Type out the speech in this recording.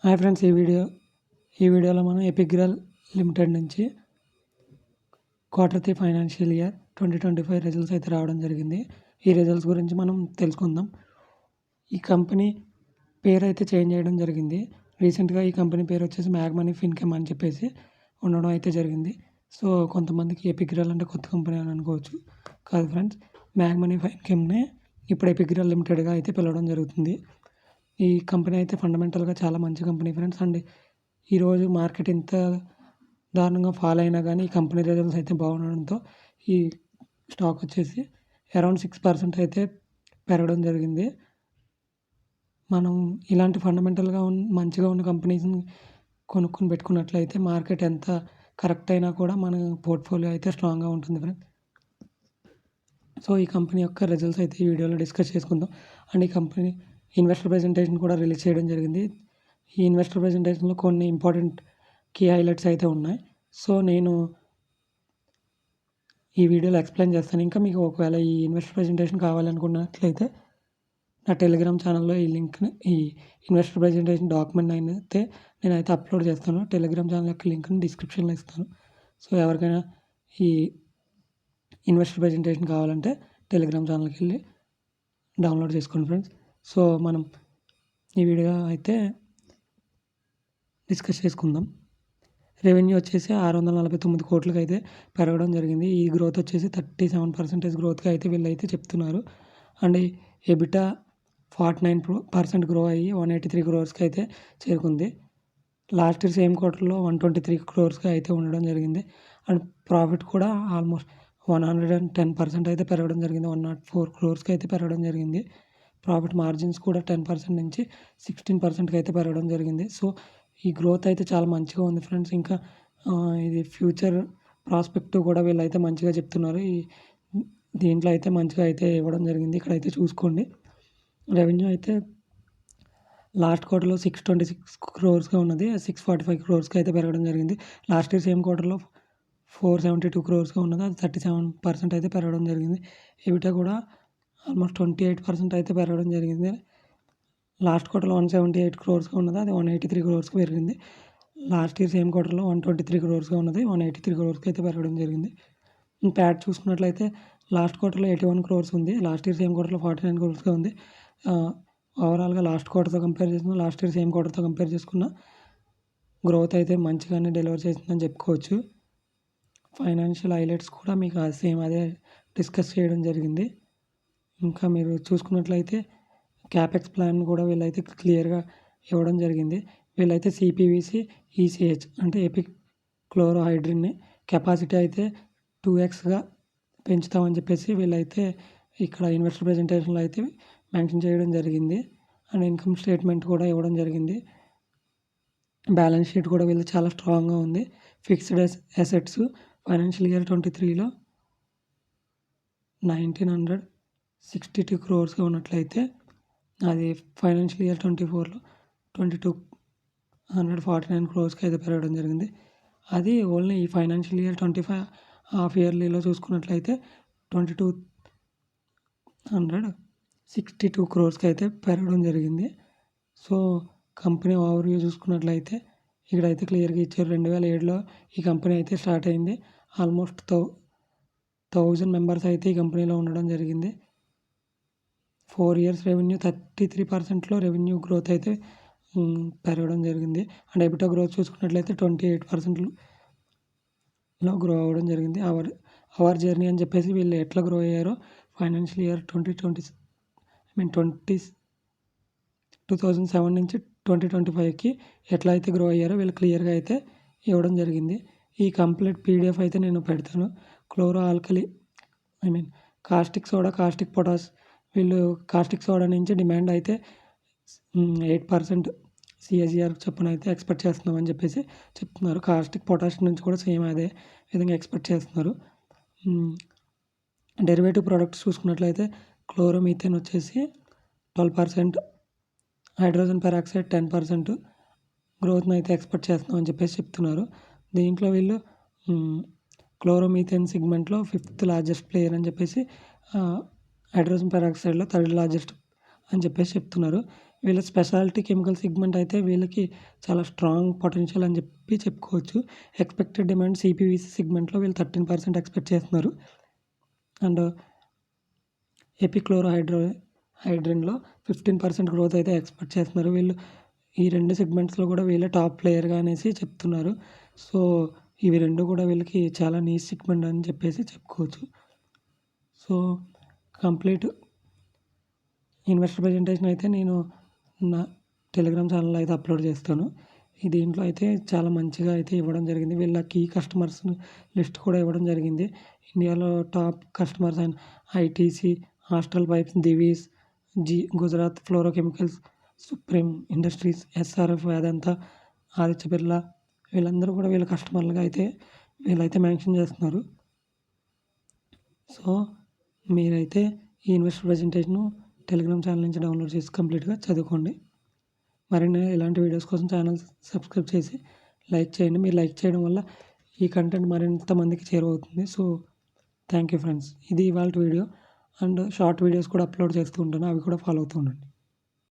Hi friends, ఈ వీడియోలో మనం ఎపిగ్రల్ లిమిటెడ్ నుంచి Q3 ఫైనాన్షియల్ ఇయర్ 2025 రిజల్ట్స్ అయితే రావడం జరిగింది. ఈ రిజల్ట్స్ గురించి మనం తెలుసుకుందాం. ఈ కంపెనీ పేరు అయితే చేంజ్ చేయడం జరిగింది. రీసెంట్గా ఈ కంపెనీ పేరు వచ్చేసి మ్యాగ్మనీ ఫిన్కెమ్ అని చెప్పేసి ఉండడం అయితే జరిగింది. సో కొంతమందికి ఎపిగ్రల్ అంటే కొత్త కంపెనీ అని అనుకోవచ్చు. కాదు ఫ్రెండ్స్, మ్యాగ్మనీ ఫిన్కెమ్నే ఇప్పుడు ఎపిగ్రల్ లిమిటెడ్గా అయితే పిలవడం జరుగుతుంది. ఈ కంపెనీ అయితే ఫండమెంటల్గా చాలా మంచి కంపెనీ ఫ్రెండ్స్. అండ్ ఈరోజు మార్కెట్ ఇంత దారుణంగా ఫాల్ అయినా కానీ ఈ కంపెనీ రిజల్ట్స్ అయితే బాగుండడంతో ఈ స్టాక్ వచ్చేసి అరౌండ్ 6% అయితే పెరగడం జరిగింది. మనం ఇలాంటి ఫండమెంటల్గా మంచిగా ఉన్న కంపెనీస్ని కొనుక్కొని పెట్టుకున్నట్లయితే మార్కెట్ ఎంత కరెక్ట్ అయినా కూడా మన పోర్ట్ఫోలియో అయితే స్ట్రాంగ్గా ఉంటుంది ఫ్రెండ్స్. సో ఈ కంపెనీ యొక్క రిజల్ట్స్ అయితే ఈ వీడియోలో డిస్కస్ చేసుకుందాం. అండ్ ఈ కంపెనీ ఇన్వెస్టర్ ప్రెజెంటేషన్ కూడా రిలీజ్ చేయడం జరిగింది. ఈ ఇన్వెస్టర్ ప్రెజెంటేషన్లో కొన్ని ఇంపార్టెంట్ కీ హైలైట్స్ అయితే ఉన్నాయి. సో నేను ఈ వీడియోలో ఎక్స్ప్లెయిన్ చేస్తాను. ఇంకా మీకు ఒకవేళ ఈ ఇన్వెస్టర్ ప్రెజెంటేషన్ కావాలనుకున్నట్లయితే నా టెలిగ్రామ్ ఛానల్లో ఈ లింక్ని, ఈ ఇన్వెస్టర్ ప్రెజెంటేషన్ డాక్యుమెంట్ అయితే నేనైతే అప్లోడ్ చేస్తాను. టెలిగ్రామ్ ఛానల్ యొక్క లింక్ని డిస్క్రిప్షన్లో ఇస్తాను. సో ఎవరికైనా ఈ ఇన్వెస్టర్ ప్రెజెంటేషన్ కావాలంటే టెలిగ్రామ్ ఛానల్కి వెళ్ళి డౌన్లోడ్ చేసుకోండి ఫ్రెండ్స్. సో మనం ఈ వీడియో అయితే డిస్కస్ చేసుకుందాం. రెవెన్యూ వచ్చేసి 649 కోట్లకి అయితే పెరగడం జరిగింది. ఈ గ్రోత్ వచ్చేసి 37% గ్రోత్గా అయితే వీళ్ళైతే చెప్తున్నారు. అండ్ ఎబిటా 49% గ్రో అయ్యి 183 క్రోర్స్కి అయితే చేరుకుంది. లాస్ట్ ఇయర్ సేమ్ క్వార్టర్లో 123 క్రోర్స్గా అయితే ఉండడం జరిగింది. అండ్ ప్రాఫిట్ కూడా ఆల్మోస్ట్ 110% అయితే పెరగడం జరిగింది. 104 క్రోర్స్కి అయితే పెరగడం జరిగింది. ప్రాఫిట్ మార్జిన్స్ కూడా 10% నుంచి 16%కి అయితే పెరగడం జరిగింది. సో ఈ గ్రోత్ అయితే చాలా మంచిగా ఉంది ఫ్రెండ్స్. ఇంకా ఇది ఫ్యూచర్ ప్రాస్పెక్టివ్ కూడా వీళ్ళైతే మంచిగా చెప్తున్నారు. దీంట్లో అయితే మంచిగా అయితే ఇవ్వడం జరిగింది. ఇక్కడైతే చూసుకోండి. రెవెన్యూ అయితే లాస్ట్ క్వార్టర్లో 626 క్రోర్స్గా ఉన్నది, 645 క్రోర్స్కి అయితే పెరగడం జరిగింది. లాస్ట్ ఇయర్ సేమ్ క్వార్టర్లో 472 క్రోర్స్గా ఉన్నది, అది 37% అయితే పెరగడం జరిగింది. ఎబిటా కూడా ఆల్మోస్ట్ 28% అయితే పెరగడం జరిగింది. లాస్ట్ క్వార్టర్లో 178 క్రోర్స్గా ఉన్నది, అది 183 క్రోర్స్కి పెరిగింది. లాస్ట్ ఇయర్ సేమ్ క్వార్టర్లో 123 క్రోర్స్గా ఉన్నది, 183 క్రోర్స్కి అయితే పెరగడం జరిగింది. ప్యాట్ చూసుకున్నట్లయితే లాస్ట్ క్వార్టర్లో 81 క్రోర్స్ ఉంది, లాస్ట్ ఇయర్ సేమ్ క్వార్టర్లో 49 క్రోర్స్గా ఉంది. ఓవరాల్గా లాస్ట్ క్వార్టర్తో కంపేర్ చేసుకున్న, లాస్ట్ ఇయర్ సేమ్ క్వార్టర్తో కంపేర్ చేసుకున్న గ్రోత్ అయితే మంచిగానే డెలివర్ చేసిందని చెప్పుకోవచ్చు. ఫైనాన్షియల్ హైలైట్స్ కూడా మీకు సేమ్ అదే డిస్కస్ చేయడం జరిగింది. ఇంకా మీరు చూసుకున్నట్లయితే క్యాపెక్స్ ప్లాన్ కూడా వీళ్ళైతే క్లియర్గా ఇవ్వడం జరిగింది. వీళ్ళైతే సిపివిసి ఈసిహెచ్ అంటే ఎపిక్ క్లోరోహైడ్రిన్ని కెపాసిటీ అయితే 2xగా పెంచుతామని చెప్పేసి వీళ్ళైతే ఇక్కడ ఇన్వెస్టర్ ప్రెజెంటేషన్లో అయితే మెన్షన్ చేయడం జరిగింది. అండ్ ఇన్కమ్ స్టేట్మెంట్ కూడా ఇవ్వడం జరిగింది. బ్యాలెన్స్ షీట్ కూడా వీళ్ళు చాలా స్ట్రాంగ్గా ఉంది. ఫిక్స్డ్ అసెట్స్ ఫైనాన్షియల్ ఇయర్ 23లో 1962 క్రోర్స్గా ఉన్నట్లయితే అది ఫైనాన్షియల్ ఇయర్ 24లో 2249 క్రోర్స్కి అయితే పెరగడం జరిగింది. అది ఓన్లీ ఈ ఫైనాన్షియల్ ఇయర్ 25 హాఫ్ ఇయర్లీలో చూసుకున్నట్లయితే 2262 క్రోర్స్కి అయితే పెరగడం జరిగింది. సో కంపెనీ ఓవర్వ్యూ చూసుకున్నట్లయితే ఇక్కడైతే క్లియర్గా ఇచ్చారు. 2007లో ఈ కంపెనీ అయితే స్టార్ట్ అయింది. ఆల్మోస్ట్ 1000 మెంబర్స్ అయితే ఈ కంపెనీలో ఉండడం జరిగింది. 4 ఇయర్స్ రెవెన్యూ 33%లో రెవెన్యూ గ్రోత్ అయితే పెరగడం జరిగింది. అండ్ ఎబిటా గ్రోత్ చూసుకున్నట్లయితే 28%లో గ్రో అవ్వడం జరిగింది. అవర్ జర్నీ అని చెప్పేసి వీళ్ళు ఎట్లా గ్రో అయ్యారో ఫైనాన్షియల్ ఇయర్ 2007 నుంచి 2025కి ఎట్లా అయితే గ్రో అయ్యారో వీళ్ళు క్లియర్గా అయితే ఇవ్వడం జరిగింది. ఈ కంప్లీట్ పీడిఎఫ్ అయితే నేను పెడతాను. Chloro alkali caustic soda, caustic potash, వీళ్ళు కాస్టిక్ సోడా నుంచి డిమాండ్ అయితే 8% CAGR చొప్పున అయితే ఎక్స్పెక్ట్ చేస్తున్నామని చెప్పేసి చెప్తున్నారు. కాస్టిక్ పొటాష్ నుంచి కూడా సేమ్ అదే విధంగా ఎక్స్పెక్ట్ చేస్తున్నారు. డెరివేటివ్ ప్రొడక్ట్స్ చూసుకున్నట్లయితే క్లోరోమీథేన్ వచ్చేసి 12%, హైడ్రోజన్ పెరాక్సైడ్ 10% గ్రోత్ని అయితే ఎక్స్పెక్ట్ చేస్తున్నామని చెప్పేసి చెప్తున్నారు. దీంట్లో వీళ్ళు క్లోరోమీథేన్ సెగ్మెంట్లో 5th లార్జెస్ట్ ప్లేయర్ అని చెప్పేసి, హైడ్రోజన్ పెరాక్సైడ్లో 3rd లార్జెస్ట్ అని చెప్పేసి చెప్తున్నారు. వీళ్ళ స్పెషాలిటీ కెమికల్ సెగ్మెంట్ అయితే వీళ్ళకి చాలా స్ట్రాంగ్ పొటెన్షియల్ అని చెప్పుకోవచ్చు. ఎక్స్‌పెక్టెడ్ డిమాండ్ సీపీవీసీ సెగ్మెంట్‌లో వీళ్ళు 13% ఎక్స్‌పెక్ట్ చేస్తున్నారు. అండ్ హైడ్రిన్‌లో 15% గ్రోత్ అయితే ఎక్స్‌పెక్ట్ చేస్తున్నారు. వీళ్ళు ఈ 2 సెగ్మెంట్స్‌లో కూడా వీళ్ళే టాప్ ప్లేయర్‌గా అనేసి చెప్తున్నారు. సో, ఇవి 2 కూడా వీళ్ళకి చాలా నీష్ సెగ్మెంట్ అని చెప్పుకోవచ్చు. సో, కంప్లీట్ ఇన్వెస్టర్ ప్రజెంటేషన్ అయితే నేను నా టెలిగ్రామ్ ఛానల్‌లో అయితే అప్లోడ్ చేస్తాను. దీంట్లో అయితే చాలా మంచిగా అయితే ఇవ్వడం జరిగింది. వీళ్ళ కీ కస్టమర్స్ లిస్ట్ కూడా ఇవ్వడం జరిగింది. ఇండియాలో top customers and ITC, Astral Pipes, Divis, Gujarat Fluorochemicals, Supreme Industries, SRF, Vedanta, Aditya Birla వీళ్ళందరూ కూడా వీళ్ళ కస్టమర్లుగా అయితే వీళ్ళైతే మెన్షన్ చేస్తున్నారు. సో, మీరైతే ఈ ఇన్వెస్టర్ ప్రజెంటేషను టెలిగ్రామ్ ఛానల్ నుంచి డౌన్లోడ్ చేసి కంప్లీట్‌గా చదువుకోండి. మరిన్ని ఇలాంటి వీడియోస్ కోసం ఛానల్ సబ్స్క్రైబ్ చేసి లైక్ చేయండి. మీరు లైక్ చేయడం వల్ల ఈ కంటెంట్ మరింత మందికి చేరువవుతుంది. So, thank you friends. ఇది ఇవాల్టి వీడియో. అండ్ షార్ట్ వీడియోస్ కూడా అప్లోడ్ చేస్తూ ఉంటాను. అవి కూడా ఫాలో అవుతూ ఉండండి.